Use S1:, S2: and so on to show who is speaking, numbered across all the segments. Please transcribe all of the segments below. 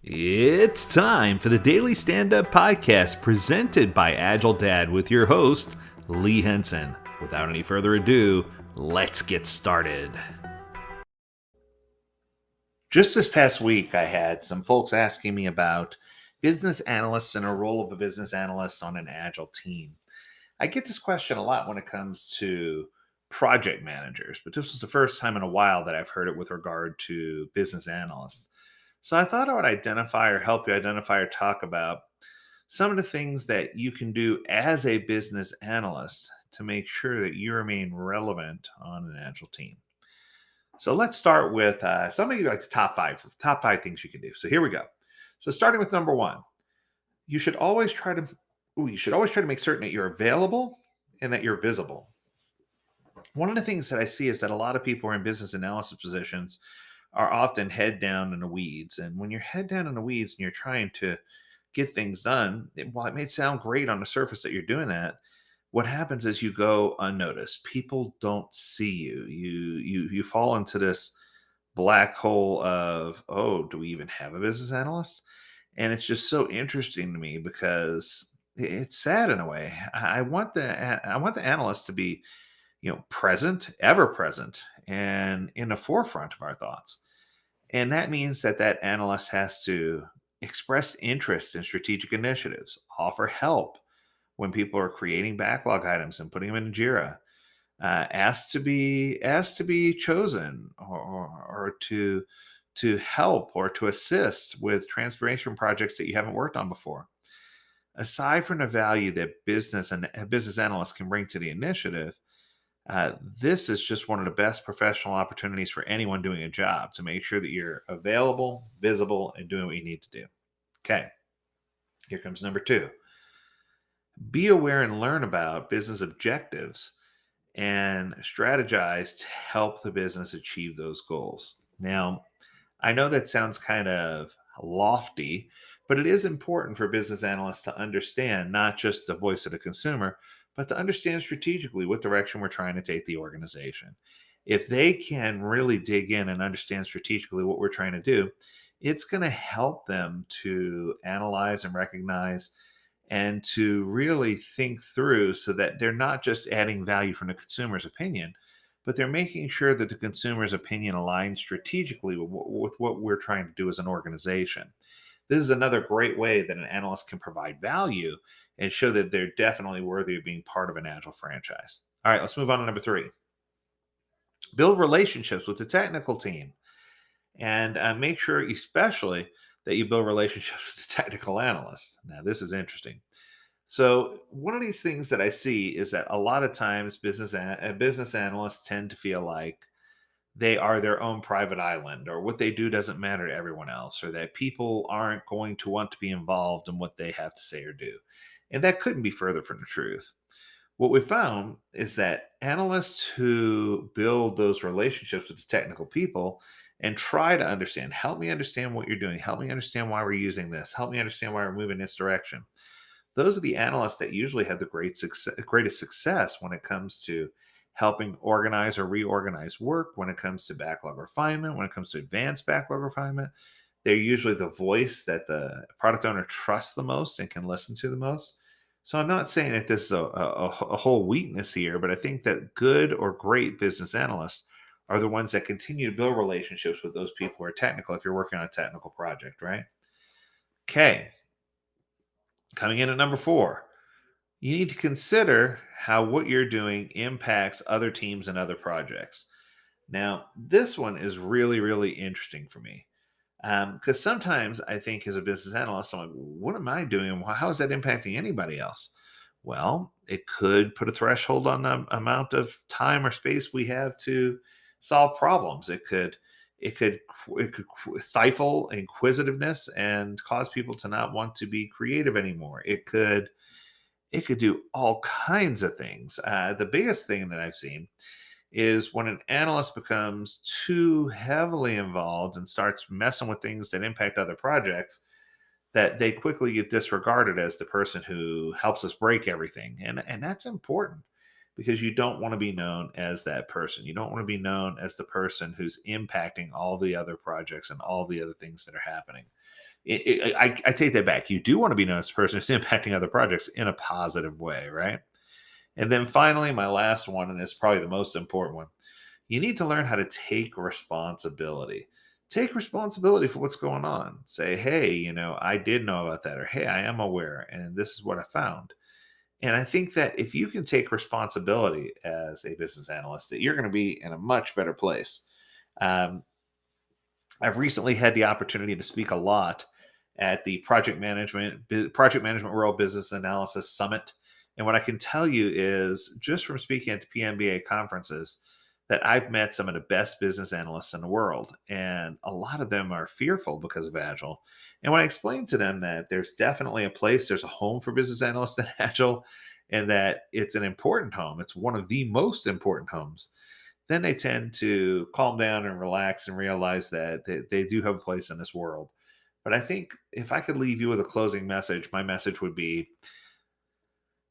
S1: It's time for the Daily Stand Up Podcast presented by Agile Dad with your host, Lee Henson. Without any further ado, let's get started. Just this past week, I had some folks asking me about business analysts and a role of a business analyst on an Agile team. I get this question a lot when it comes to project managers, but this was the first time in a while that I've heard it with regard to business analysts. So I thought I would identify or help you identify or talk about some of the things that you can do as a business analyst to make sure that you remain relevant on an agile team. So let's start with some of you like the top five things you can do. So here we go. So starting with number one, you should always try to make certain that you're available and that you're visible. One of the things that I see is that a lot of people are in business analysis positions are often head down in the weeds. And when you're head down in the weeds and you're trying to get things done, while it may sound great on the surface that you're doing that, what happens is you go unnoticed. People don't see you. You fall into this black hole of, oh, do we even have a business analyst? And it's just so interesting to me because it's sad in a way. I want the analyst to be, present, ever present, and in the forefront of our thoughts. And that means that that analyst has to express interest in strategic initiatives, offer help when people are creating backlog items and putting them in Jira, asked to be chosen or to help or to assist with transformation projects that you haven't worked on before. Aside from the value that business and business analysts can bring to the initiative, this is just one of the best professional opportunities for anyone doing a job to make sure that you're available, visible, and doing what you need to do. Okay, here comes number two. Be aware and learn about business objectives and strategize to help the business achieve those goals. Now, I know that sounds kind of lofty, but it is important for business analysts to understand not just the voice of the consumer, but to understand strategically what direction we're trying to take the organization. If they can really dig in and understand strategically what we're trying to do, it's going to help them to analyze and recognize and to really think through so that they're not just adding value from the consumer's opinion, but they're making sure that the consumer's opinion aligns strategically with what we're trying to do as an organization. This is another great way that an analyst can provide value and show that they're definitely worthy of being part of an agile franchise. All right, let's move on to number three. Build relationships with the technical team and make sure, especially, that you build relationships with the technical analyst. Now, this is interesting. So one of these things that I see is that a lot of times business analysts tend to feel like they are their own private island, or what they do doesn't matter to everyone else, or that people aren't going to want to be involved in what they have to say or do. And that couldn't be further from the truth. What we found is that analysts who build those relationships with the technical people and try to understand, help me understand what you're doing, help me understand why we're using this, help me understand why we're moving this direction, those are the analysts that usually have the greatest success when it comes to helping organize or reorganize work, when it comes to backlog refinement, when it comes to advanced backlog refinement. They're usually the voice that the product owner trusts the most and can listen to the most. So I'm not saying that this is a whole weakness here, but I think that good or great business analysts are the ones that continue to build relationships with those people who are technical if you're working on a technical project, right? Okay, coming in at number four, you need to consider how what you're doing impacts other teams and other projects. Now, this one is really, really interesting for me because sometimes I think as a business analyst, I'm like, what am I doing? How is that impacting anybody else? Well, it could put a threshold on the amount of time or space we have to solve problems. It could stifle inquisitiveness and cause people to not want to be creative anymore. It could do all kinds of things. The biggest thing that I've seen is when an analyst becomes too heavily involved and starts messing with things that impact other projects, that they quickly get disregarded as the person who helps us break everything. And that's important because you don't want to be known as that person. You don't want to be known as the person who's impacting all the other projects and all the other things that are happening. I take that back. You do want to be known as the person who's impacting other projects in a positive way, right? And then finally, my last one, and this is probably the most important one, you need to learn how to take responsibility. Take responsibility for what's going on. Say, hey, I did know about that, or hey, I am aware, and this is what I found. And I think that if you can take responsibility as a business analyst, that you're going to be in a much better place. Um, I've recently had the opportunity to speak a lot at the Project Management World Business Analysis Summit. And what I can tell you is just from speaking at the PMBA conferences that I've met some of the best business analysts in the world. And a lot of them are fearful because of Agile. And when I explain to them that there's definitely a place, there's a home for business analysts in Agile, and that it's an important home, it's one of the most important homes, then they tend to calm down and relax and realize that they do have a place in this world. But I think if I could leave you with a closing message, my message would be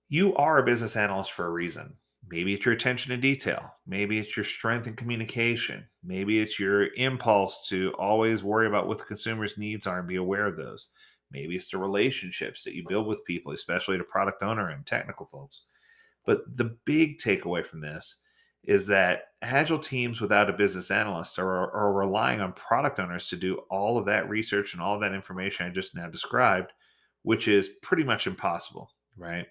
S1: you are a business analyst for a reason. Maybe it's your attention to detail. Maybe it's your strength in communication. Maybe it's your impulse to always worry about what the consumer's needs are and be aware of those. Maybe it's the relationships that you build with people, especially the product owner and technical folks. But the big takeaway from this is that agile teams without a business analyst are relying on product owners to do all of that research and all of that information I just now described, which is pretty much impossible, right?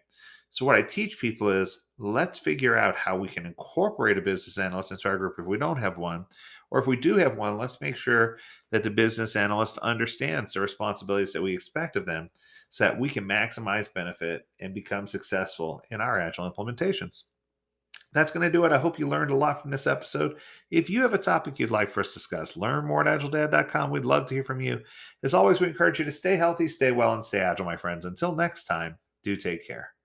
S1: So, what I teach people is let's figure out how we can incorporate a business analyst into our group if we don't have one. Or if we do have one, let's make sure that the business analyst understands the responsibilities that we expect of them so that we can maximize benefit and become successful in our agile implementations. That's going to do it. I hope you learned a lot from this episode. If you have a topic you'd like for us to discuss, learn more at agiledad.com. We'd love to hear from you. As always, we encourage you to stay healthy, stay well, and stay agile, my friends. Until next time, do take care.